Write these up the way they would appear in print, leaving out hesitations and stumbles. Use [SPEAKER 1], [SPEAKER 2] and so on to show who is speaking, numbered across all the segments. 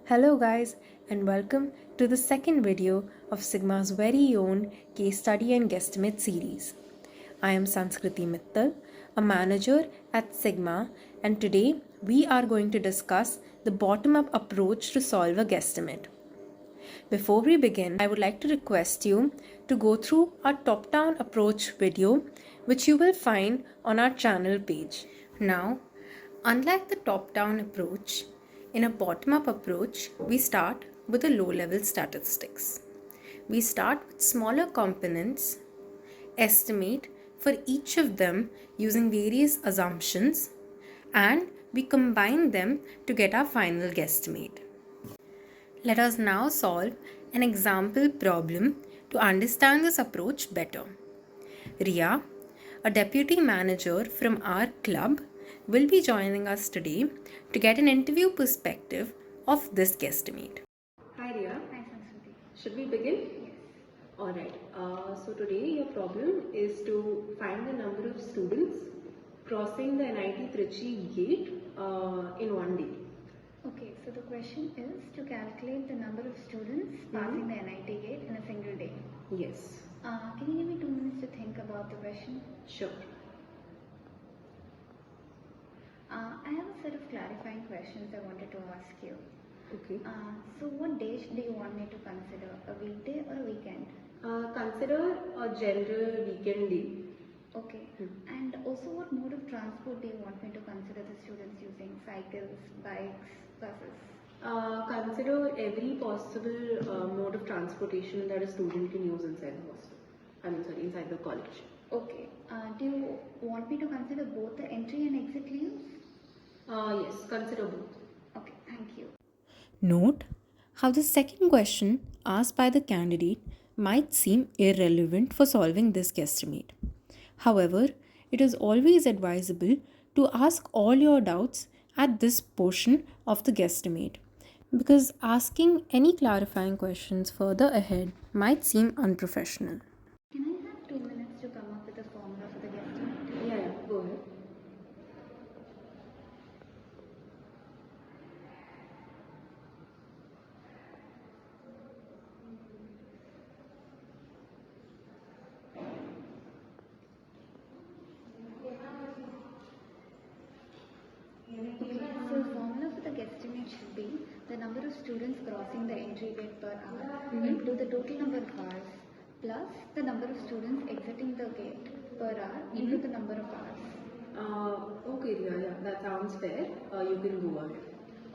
[SPEAKER 1] Hello guys, and welcome to the second video of Sigma's very own case study and guesstimate series. I am Sanskriti Mittal, a manager at Sigma, and today we are going to discuss the bottom-up approach to solve a guesstimate. Before we begin, I would like to request you to go through our top-down approach video, which you will find on our channel page. Now, unlike the top-down approach, in a bottom-up approach, we start with the low-level statistics. We start with smaller components, estimate for each of them using various assumptions, and we combine them to get our final guesstimate. Let us now solve an example problem to understand this approach better. Ria, a deputy manager from our club, will be joining us today to get an interview perspective of this guesstimate.
[SPEAKER 2] Hi Ria.
[SPEAKER 3] Hi Sanskriti.
[SPEAKER 2] Should we begin?
[SPEAKER 3] Yes.
[SPEAKER 2] Alright. So today your problem is to find the number of students crossing the NIT Trichy gate in one day.
[SPEAKER 3] Okay, so the question is to calculate the number of students passing the NIT gate in a single day.
[SPEAKER 2] Yes.
[SPEAKER 3] Can you give me 2 minutes to think about the question?
[SPEAKER 2] Sure.
[SPEAKER 3] I have a set of clarifying questions I wanted to ask you.
[SPEAKER 2] Okay.
[SPEAKER 3] So what day do you want me to consider? A weekday or a weekend?
[SPEAKER 2] Consider a general weekend day.
[SPEAKER 3] Okay. And also what mode of transport do you want me to consider the students using? Cycles, bikes, buses?
[SPEAKER 2] Consider every possible mode of transportation that a student can use inside the hostel. Inside the college.
[SPEAKER 3] Okay. Do you want me to consider both the entry and exit leaves?
[SPEAKER 2] Yes, consider both.
[SPEAKER 3] Okay, thank you.
[SPEAKER 1] Note how the second question asked by the candidate might seem irrelevant for solving this guesstimate. However, it is always advisable to ask all your doubts at this portion of the guesstimate, because asking any clarifying questions further ahead might seem unprofessional.
[SPEAKER 3] Can I have 2 minutes to come up with a formula for the guesstimate?
[SPEAKER 2] Yeah, go ahead.
[SPEAKER 3] Okay, so the formula for the guesstimate should be the number of students crossing the entry gate per hour into the total number of hours plus the number of students exiting the gate per hour into the number of hours.
[SPEAKER 2] Okay, Ria, yeah, that sounds fair. You can go ahead.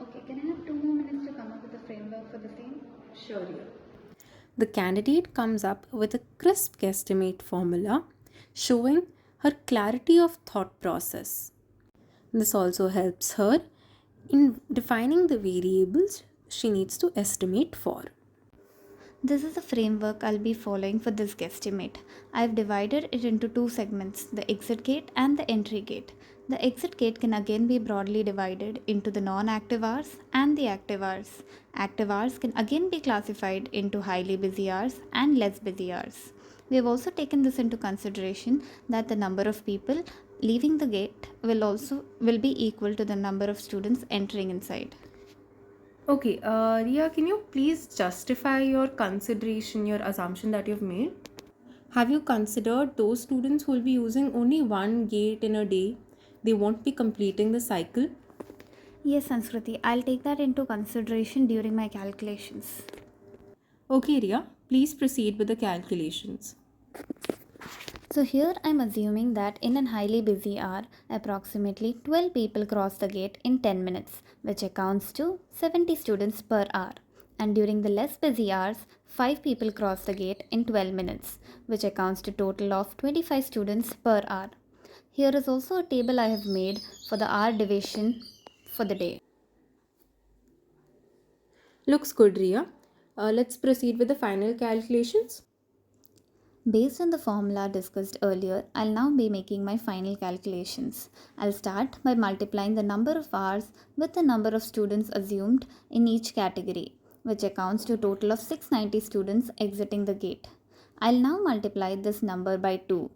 [SPEAKER 3] Okay, can I have 2 more minutes to come up with a framework for the same?
[SPEAKER 2] Sure, Ria.
[SPEAKER 1] The candidate comes up with a crisp guesstimate formula showing her clarity of thought process. This also helps her in defining the variables she needs to estimate for.
[SPEAKER 3] This is the framework I'll be following for this guesstimate. I've divided it into 2 segments, the exit gate and the entry gate. The exit gate can again be broadly divided into the non-active hours and the active hours. Active hours can again be classified into highly busy hours and less busy hours. We have also taken this into consideration that the number of people leaving the gate will be equal to the number of students entering inside.
[SPEAKER 1] Okay, Ria, can you please justify your consideration, your assumption that you've made? Have you considered those students who will be using only one gate in a day? They won't be completing the cycle?
[SPEAKER 3] Yes, Sanskriti, I'll take that into consideration during my calculations.
[SPEAKER 1] Okay, Ria, please proceed with the calculations.
[SPEAKER 3] So here I'm assuming that in a highly busy hour, approximately 12 people cross the gate in 10 minutes, which accounts to 70 students per hour. And during the less busy hours, 5 people cross the gate in 12 minutes, which accounts to total of 25 students per hour. Here is also a table I have made for the hour division for the day.
[SPEAKER 1] Looks good, Ria. Let's proceed with the final calculations.
[SPEAKER 3] Based on the formula discussed earlier, I'll now be making my final calculations. I'll start by multiplying the number of hours with the number of students assumed in each category, which accounts to a total of 690 students exiting the gate. I'll now multiply this number by 2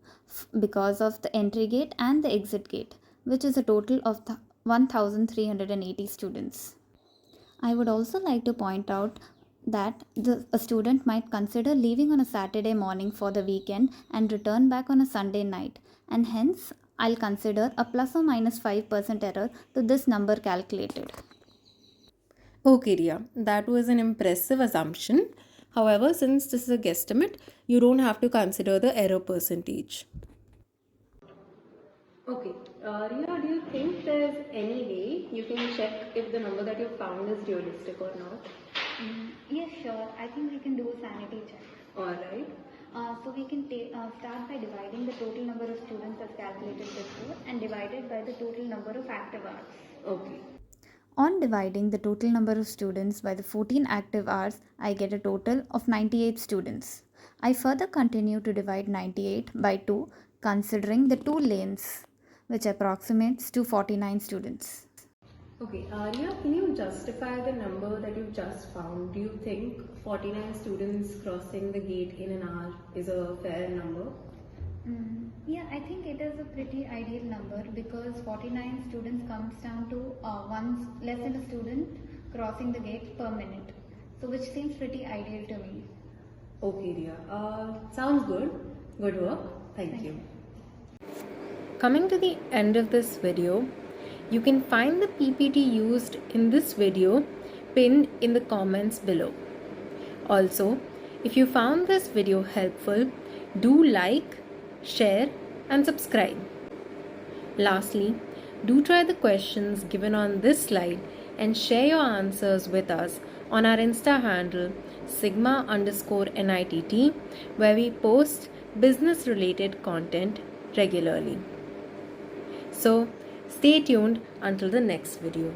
[SPEAKER 3] because of the entry gate and the exit gate, which is a total of 1380 students. I would also like to point out that a student might consider leaving on a Saturday morning for the weekend and return back on a Sunday night, and hence I'll consider a plus or minus 5% error to this number calculated.
[SPEAKER 1] Okay, Ria, that was an impressive assumption. However, since this is a guesstimate, you don't have to consider the error percentage.
[SPEAKER 2] Okay, Ria, do you think there's any way you can check if the number that you found is realistic or not?
[SPEAKER 3] Yes, sure. I think we can do a sanity check.
[SPEAKER 2] Alright.
[SPEAKER 3] So we can start by dividing the total number of students as calculated before and divide it by the total number of active hours.
[SPEAKER 2] Okay.
[SPEAKER 3] On dividing the total number of students by the 14 active hours, I get a total of 98 students. I further continue to divide 98 by 2, considering the 2 lanes, which approximates to 49 students.
[SPEAKER 2] Okay, Ria, can you justify the number that you've just found? Do you think 49 students crossing the gate in an hour is a fair number?
[SPEAKER 3] Yeah, I think it is a pretty ideal number because 49 students comes down to less than a student crossing the gate per minute. So which seems pretty ideal to me.
[SPEAKER 2] Okay, Ria. Sounds good. Good work. Thank you.
[SPEAKER 1] Coming to the end of this video, you can find the PPT used in this video pinned in the comments below. Also, if you found this video helpful, do like, share and subscribe. Lastly, do try the questions given on this slide and share your answers with us on our Insta handle Sigma_NITT, where we post business related content regularly. So stay tuned until the next video.